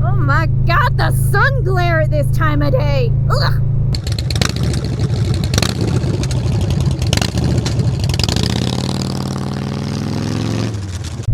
Oh my god, the sun glare at this time of day. Ugh.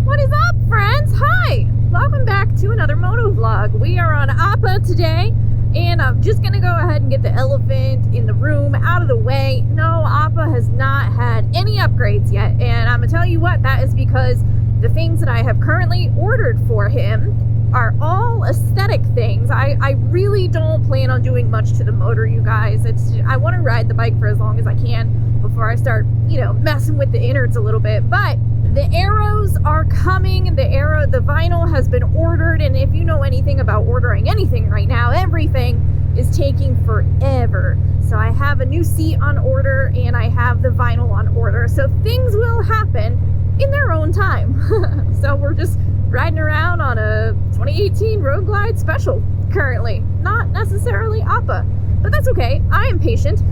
What is up, friends? Hi! Welcome back to another moto vlog. We are on Appa today, and I'm just gonna go ahead and get the elephant in the room out of the way. No, Appa has not had any upgrades yet, and I'm gonna tell you what, that is because the things that I have currently ordered for him are all aesthetic things. I really don't plan on doing much to the motor, you guys. I want to ride the bike for as long as I can before I start, messing with the innards a little bit. But the arrows are coming. The vinyl has been ordered, and if you know anything about ordering anything right now, everything is taking forever. So I have a new seat on order, and I have the vinyl on order. So things will happen in their own time. So we're just riding around on a 2018 Road Glide Special currently. Not necessarily Appa, but that's okay. I am patient.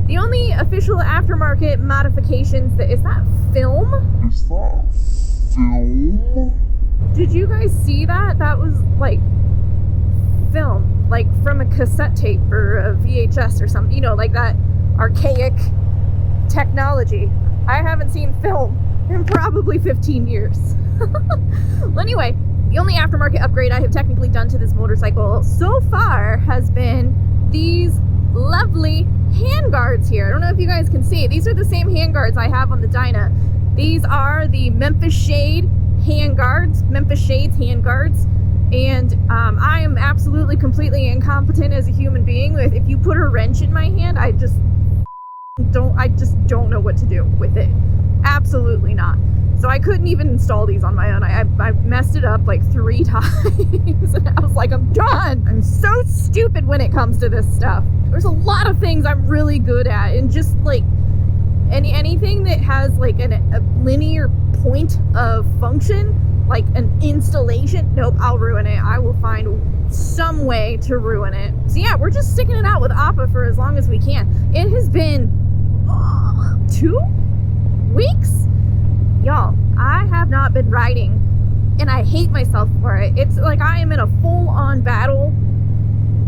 The only official aftermarket modifications is that film? Is that film? Did you guys see that? That was like film, like from a cassette tape or a VHS or something, like that archaic technology. I haven't seen film in probably 15 years. Well, anyway, the only aftermarket upgrade I have technically done to this motorcycle so far has been these lovely handguards here. I don't know if you guys can see. These are the same handguards I have on the Dyna. These are the Memphis Shades handguards, and I am absolutely completely incompetent as a human being. If you put a wrench in my hand, I just don't know what to do with it. Absolutely not. So I couldn't even install these on my own. I messed it up like 3 times, and I was like, I'm done. I'm so stupid when it comes to this stuff. There's a lot of things I'm really good at, and just like anything that has like a linear point of function, like an installation, nope, I'll ruin it. I will find some way to ruin it. So yeah, we're just sticking it out with Appa for as long as we can. It has been 2 weeks? Y'all, I have not been riding, and I hate myself for it. It's like I am in a full-on battle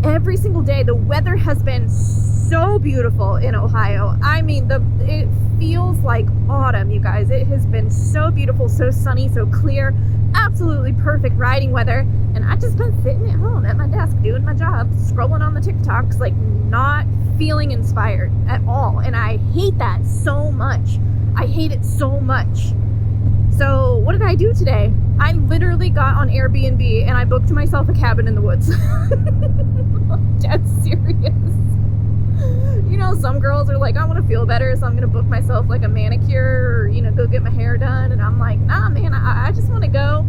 every single day. The weather has been so beautiful in Ohio. I mean, it feels like autumn, you guys. It has been so beautiful, so sunny, so clear. Absolutely perfect riding weather. And I've just been sitting at home at my desk doing my job, scrolling on the TikToks, like not feeling inspired at all. And I hate that so much. I hate it so much. So what did I do today? I literally got on Airbnb and I booked myself a cabin in the woods. I'm dead serious. Some girls are like, I want to feel better, so I'm going to book myself like a manicure or, go get my hair done. And I'm like, nah, man, I just want to go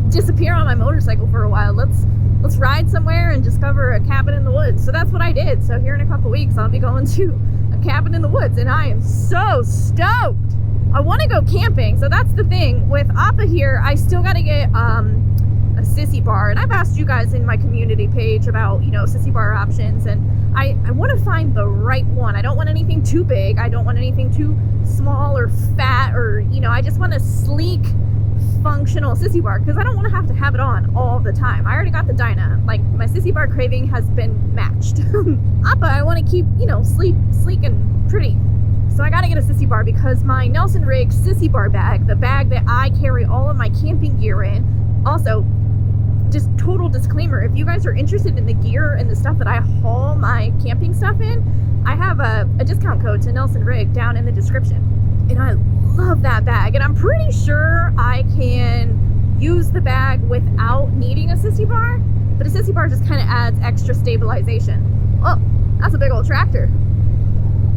disappear on my motorcycle for a while. Let's ride somewhere and discover a cabin in the woods. So that's what I did. So here in a couple weeks, I'll be going to a cabin in the woods, and I am so stoked. I want to go camping, so that's the thing. With Appa here, I still got to get a sissy bar, and I've asked you guys in my community page about, sissy bar options, and I want to find the right one. I don't want anything too big. I don't want anything too small or fat, or, I just want a sleek, functional sissy bar, because I don't want to have it on all the time. I already got the Dyna. Like, my sissy bar craving has been matched. Appa, I want to keep, sleek and pretty. So I gotta get a sissy bar because my Nelson Rig sissy bar bag, the bag that I carry all of my camping gear in, also, just total disclaimer, if you guys are interested in the gear and the stuff that I haul my camping stuff in, I have a discount code to Nelson Rig down in the description. And I love that bag, and I'm pretty sure I can use the bag without needing a sissy bar, but a sissy bar just kind of adds extra stabilization. Oh, that's a big old tractor.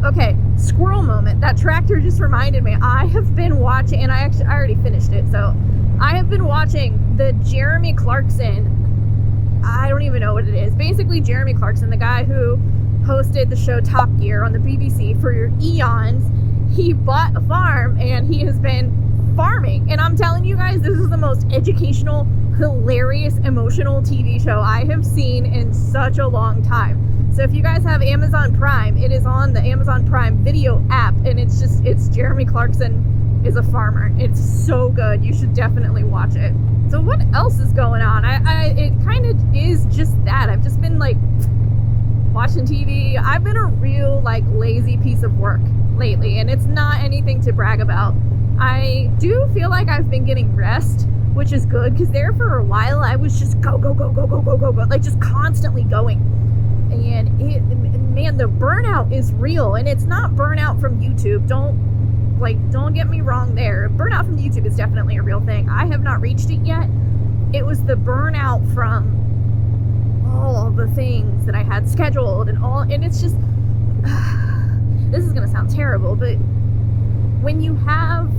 Okay, squirrel moment. That tractor just reminded me. I have been watching, and I already finished it, so I have been watching the Jeremy Clarkson, I don't even know what it is. Basically, Jeremy Clarkson, the guy who hosted the show Top Gear on the BBC for eons, he bought a farm, and he has been farming. And I'm telling you guys, this is the most educational, hilarious, emotional TV show I have seen in such a long time. So if you guys have Amazon Prime, it is on the Amazon Prime Video app, and it's Jeremy Clarkson is a farmer. It's so good. You should definitely watch it. So what else is going on? It kind of is watching TV. I've been a real like lazy piece of work lately, and it's not anything to brag about. I do feel like I've been getting rest, which is good, because there for a while I was just go, like just constantly going. And man, the burnout is real, and it's not burnout from YouTube. Don't get me wrong there. Burnout from YouTube is definitely a real thing. I have not reached it yet. It was the burnout from all of the things that I had scheduled and it's just, this is gonna sound terrible, but when you have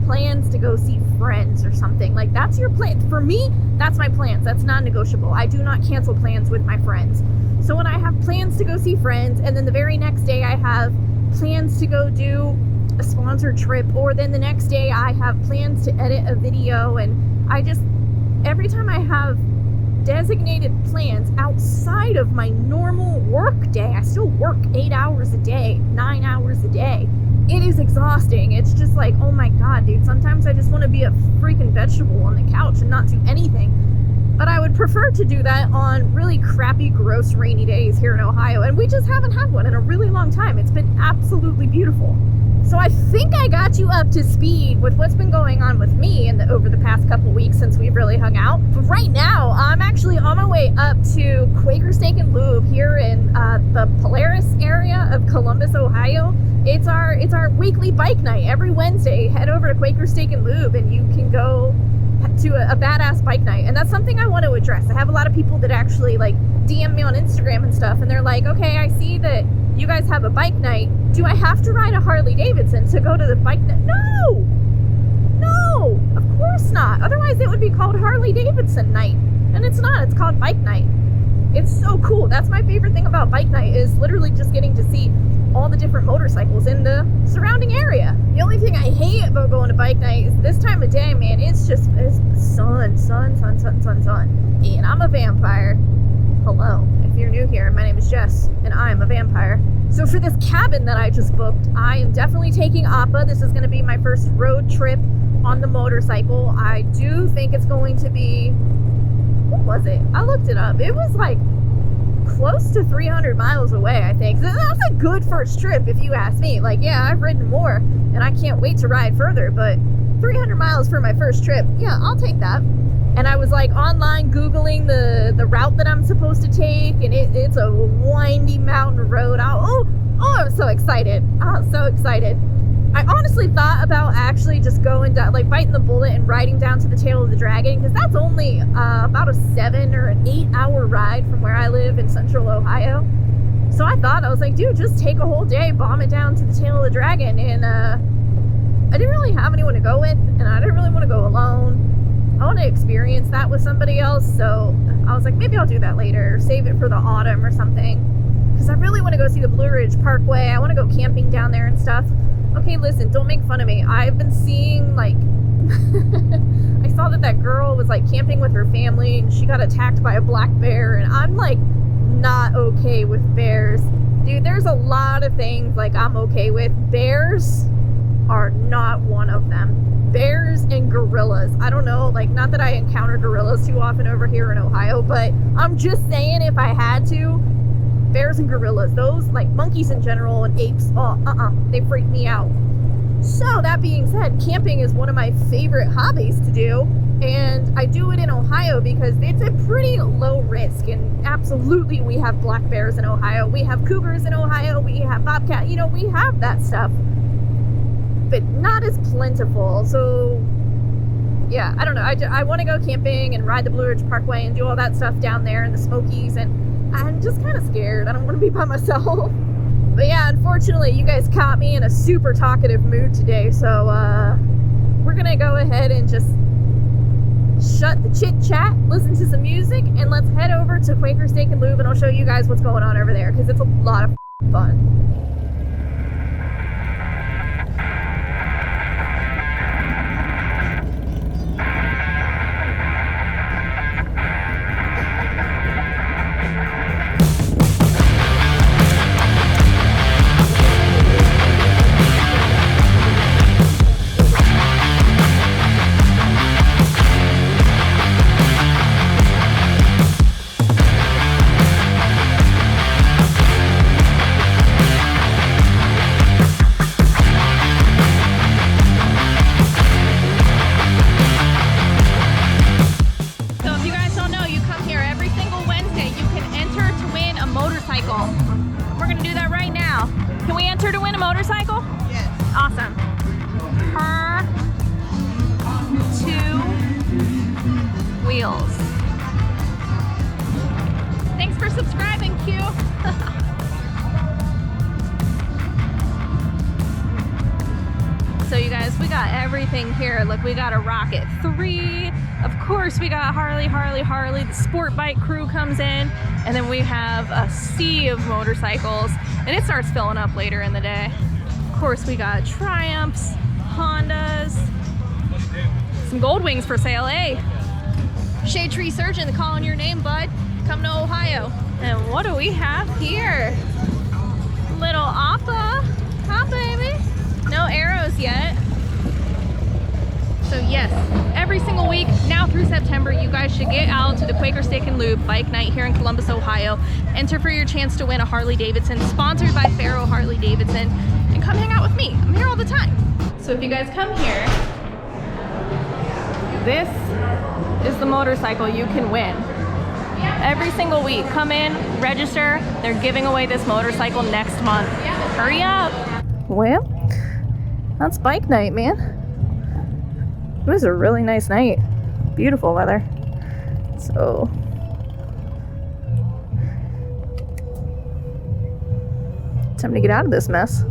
plans to go see friends or something, like that's your plan. For me, that's my plans. That's non-negotiable. I do not cancel plans with my friends. So when I have plans to go see friends, and then the very next day I have plans to go do a sponsored trip, or then the next day I have plans to edit a video, and I just, every time I have designated plans outside of my normal work day, I still work 8 hours a day, 9 hours a day. It is exhausting. It's just like, oh my god, dude, sometimes I just want to be a freaking vegetable on the couch and not do anything. But I would prefer to do that on really crappy, gross, rainy days here in Ohio, and we just haven't had one in a really long time. It's been absolutely beautiful. So I think I got you up to speed with what's been going on with me over the past couple weeks since we've really hung out. But right now, I'm actually on my way up to Quaker Steak and Lube here in the Polaris area of Columbus, Ohio. It's our weekly bike night. Every Wednesday, head over to Quaker Steak and Lube, and you can go to a badass bike night. And that's something I want to address. I have a lot of people that actually like DM me on Instagram and stuff, and they're like, okay, I see that you guys have a bike night. Do I have to ride a Harley-Davidson to go to the bike night? No, of course not. Otherwise it would be called Harley-Davidson night, and it's not. It's called bike night. It's so cool. That's my favorite thing about bike night, is literally just getting to see all the different motorcycles in the surrounding area. The only thing I hate about going to bike night is this time of day, man. It's sun. And I'm a vampire. Hello. If you're new here, my name is Jess, and I'm a vampire. So for this cabin that I just booked, I am definitely taking Appa. This is going to be my first road trip on the motorcycle. I do think it's going to be, what was it? I looked it up. It was like close to 300 miles away, I think. So that's a good first trip if you ask me. Like, yeah, I've ridden more, and I can't wait to ride further, but 300 miles for my first trip, yeah, I'll take that. And I was like online Googling the route that I'm supposed to take, and it's a windy mountain road. I'm so excited. I'm so excited. I honestly thought about actually just going down, like biting the bullet and riding down to the tail of the dragon, because that's only about a 7 or an 8 hour ride from where I live in central Ohio. So I was like, dude, just take a whole day, bomb it down to the tail of the dragon. And I didn't really have anyone to go with, and I didn't really want to go alone. I want to experience that with somebody else, so I was like, maybe I'll do that later, or save it for the autumn or something, because I really want to go see the Blue Ridge Parkway. I want to go camping down there and stuff. Okay, listen, don't make fun of me. I've been seeing, like, I saw that girl was, like, camping with her family, and she got attacked by a black bear, and I'm, like, not okay with bears. Dude, there's a lot of things, like, I'm okay with. Bears are not one of them. Bears and gorillas. I don't know, like, not that I encounter gorillas too often over here in Ohio, but I'm just saying, if I had to, bears and gorillas, those, like, monkeys in general and apes, they freak me out. So that being said, camping is one of my favorite hobbies to do, and I do it in Ohio because it's a pretty low risk, and absolutely we have black bears in Ohio, we have cougars in Ohio, we have bobcat, we have that stuff, but not as plentiful. So yeah, I don't know, I want to go camping and ride the Blue Ridge Parkway and do all that stuff down there in the Smokies, and I'm just kind of scared. I don't want to be by myself. But yeah, unfortunately you guys caught me in a super talkative mood today, so we're gonna go ahead and just shut the chit chat, listen to some music, and let's head over to Quaker Steak and Lube, and I'll show you guys what's going on over there, because it's a lot of fun. motorcycle. We're gonna do that right now. Can we enter to win a motorcycle? Yes. Awesome. Per 2 wheels. Thanks for subscribing, Q. So you guys, we got everything here. Look, we got a Rocket 3. Of course, we got Harley. The sport bike crew comes in. And then we have a sea of motorcycles. And it starts filling up later in the day. Of course, we got Triumphs, Hondas, some Gold Wings for sale, eh? Shade Tree Surgeon calling your name, bud. Come to Ohio. And what do we have here? Little Appa. Hi, baby. No arrows yet. So yes, every single week now through September, you guys should get out to the Quaker Steak Lube bike night here in Columbus, Ohio. Enter for your chance to win a Harley-Davidson sponsored by Farrow Harley-Davidson, and come hang out with me. I'm here all the time. So if you guys come here, this is the motorcycle you can win. Every single week, come in, register. They're giving away this motorcycle next month. Hurry up. Well, that's bike night, man. It was a really nice night. Beautiful weather. So, time to get out of this mess.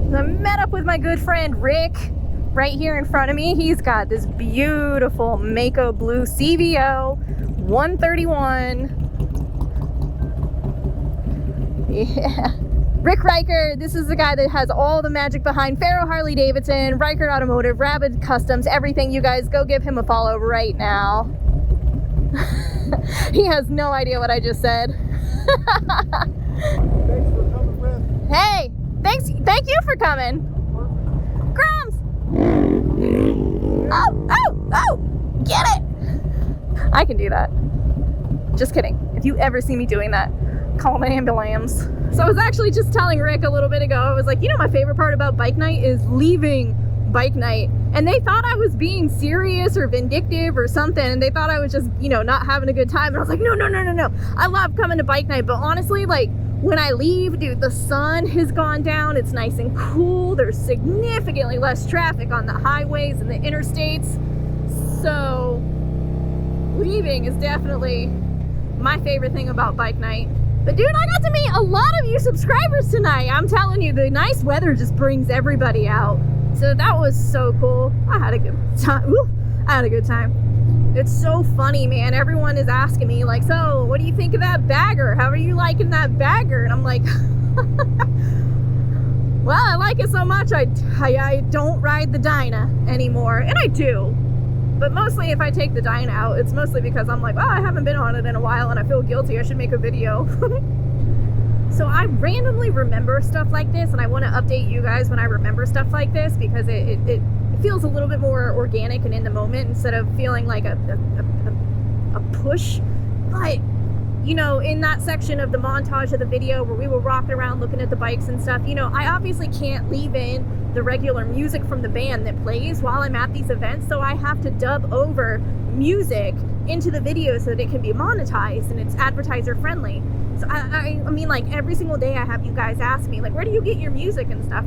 I met up with my good friend Rick right here in front of me. He's got this beautiful Mako blue CVO 131. Yeah. Rick Riker, this is the guy that has all the magic behind Farrow Harley-Davidson, Riker Automotive, Rabbit Customs, everything. You guys go give him a follow right now. He has no idea what I just said. Thanks for coming with. Hey, thank you for coming. Grums! Oh, get it! I can do that. Just kidding. If you ever see me doing that, call an ambulance. So I was actually just telling Rick a little bit ago, I was like, you know, my favorite part about bike night is leaving bike night. And they thought I was being serious or vindictive or something. And they thought I was just, you know, not having a good time. And I was like, no. I love coming to bike night. But honestly, like, when I leave, dude, the sun has gone down. It's nice and cool. There's significantly less traffic on the highways and the interstates. So leaving is definitely my favorite thing about bike night. But dude, I got to meet a lot of you subscribers tonight. I'm telling you, the nice weather just brings everybody out. So that was so cool. I had a good time. I had a good time. It's so funny, man. Everyone is asking me, like, so what do you think of that bagger? How are you liking that bagger? And I'm like, well, I like it so much, I don't ride the Dyna anymore. And I do. But mostly if I take the Dyna out, it's mostly because I'm like, well, I haven't been on it in a while and I feel guilty. I should make a video. So I randomly remember stuff like this, and I want to update you guys when I remember stuff like this, because it feels a little bit more organic and in the moment instead of feeling like a push. But, you know, in that section of the montage of the video where we were walking around looking at the bikes and stuff, you know, I obviously can't leave in the regular music from the band that plays while I'm at these events, so I have to dub over music into the video so that it can be monetized and it's advertiser friendly. So I mean, like, every single day I have you guys ask me, like, where do you get your music and stuff?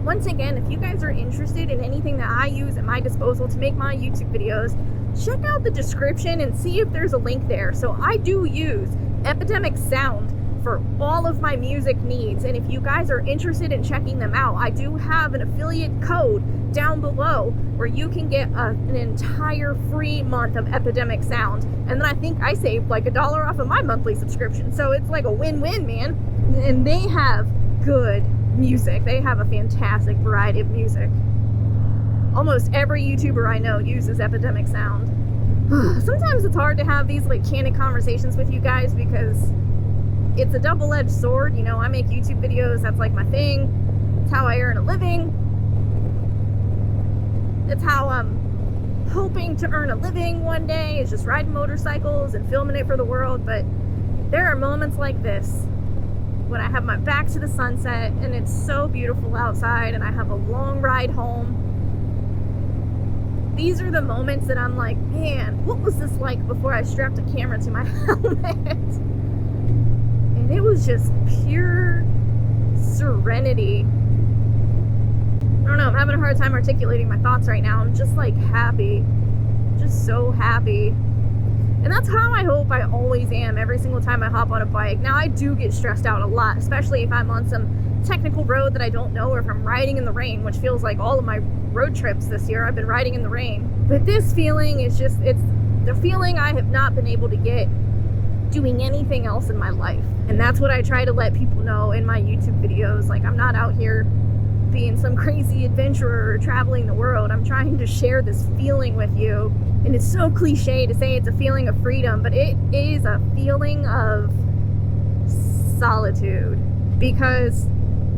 Once again, if you guys are interested in anything that I use at my disposal to make my YouTube videos, check out the description and see if there's a link there. So I do use Epidemic Sound for all of my music needs, and if you guys are interested in checking them out, I do have an affiliate code down below where you can get an entire free month of Epidemic Sound, and then I think I saved like $1 off of my monthly subscription, so it's like a win-win, man. And they have good music. They have a fantastic variety of music. Almost every YouTuber I know uses Epidemic Sound. Sometimes it's hard to have these like candid conversations with you guys because it's a double-edged sword. You know, I make YouTube videos, that's like my thing, it's how I earn a living, It's how I'm hoping to earn a living one day, is just riding motorcycles and filming it for the world. But there are moments like this when I have my back to the sunset and it's so beautiful outside and I have a long ride home. These are the moments that I'm like, man, what was this like before I strapped a camera to my helmet? And it was just pure serenity. I don't know, I'm having a hard time articulating my thoughts right now. I'm just like happy, just so happy. And that's how I hope I always am every single time I hop on a bike. Now, I do get stressed out a lot, especially if I'm on some technical road that I don't know, or if I'm riding in the rain, which feels like all of my road trips this year I've been riding in the rain. But this feeling is just, it's the feeling I have not been able to get doing anything else in my life. And that's what I try to let people know in my YouTube videos. Like, I'm not out here being some crazy adventurer or traveling the world. I'm trying to share this feeling with you. And it's so cliche to say it's a feeling of freedom, but it is a feeling of solitude, because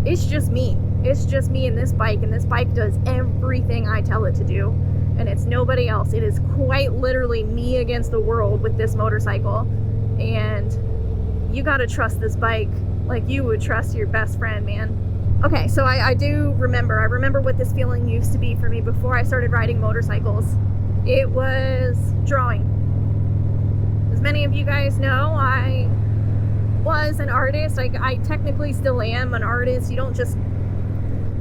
it's just me. It's just me and this bike does everything I tell it to do, and it's nobody else. It is quite literally me against the world with this motorcycle, and you gotta trust this bike like you would trust your best friend, man. Okay, so I remember what this feeling used to be for me before I started riding motorcycles. It was drawing. As many of you guys know, I was an artist. I technically still am an artist. You don't just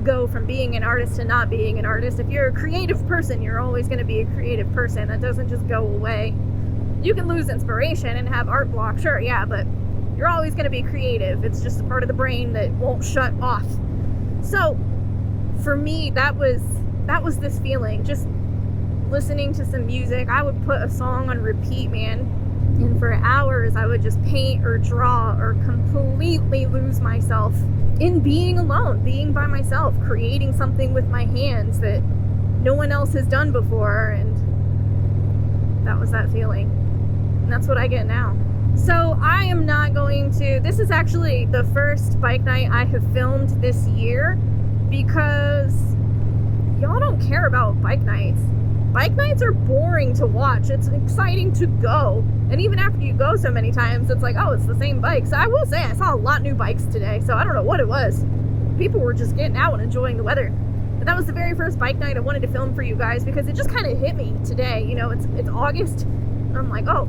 go from being an artist to not being an artist. If you're a creative person, you're always going to be a creative person. That doesn't just go away. You can lose inspiration and have art block, sure, yeah, but you're always going to be creative. It's just a part of the brain that won't shut off. So for me, that was this feeling, just listening to some music. I would put a song on repeat, man, and for hours I would just paint or draw or completely lose myself in being alone, being by myself, creating something with my hands that no one else has done before. And that was that feeling, and that's what I get now. So I am not going to, this is actually the first bike night I have filmed this year, because y'all don't care about bike nights. Bike nights are boring to watch. It's exciting to go. And even after you go so many times, it's like, oh, it's the same bike. So I will say I saw a lot of new bikes today. So I don't know what it was. People were just getting out and enjoying the weather. But that was the very first bike night I wanted to film for you guys, because it just kind of hit me today. You know, it's August. And I'm like, oh,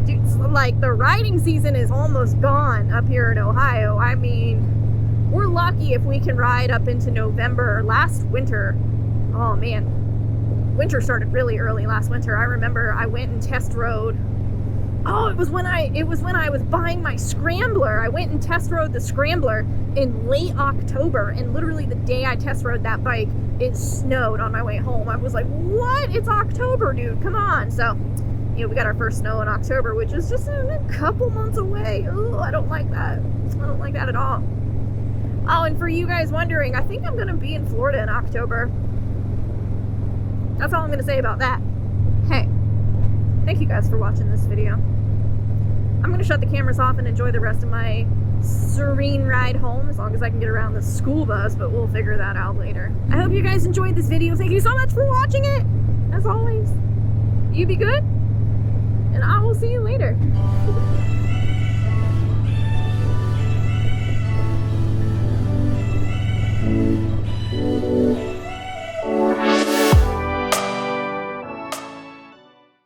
dude, like the riding season is almost gone up here in Ohio. I mean, we're lucky if we can ride up into November. Last winter, oh man, winter started really early last winter. I remember I went and test rode. Oh, it was when I was buying my Scrambler. I went and test rode the Scrambler in late October, and literally the day I test rode that bike, it snowed on my way home. I was like, what? It's October, dude, come on. So, you know, we got our first snow in October, which is just a couple months away. Oh, I don't like that. I don't like that at all. Oh, and for you guys wondering, I think I'm gonna be in Florida in October. That's all I'm going to say about that. Hey, thank you guys for watching this video. I'm going to shut the cameras off and enjoy the rest of my serene ride home, as long as I can get around the school bus, but we'll figure that out later. I hope you guys enjoyed this video. Thank you so much for watching it. As always, you be good, and I will see you later.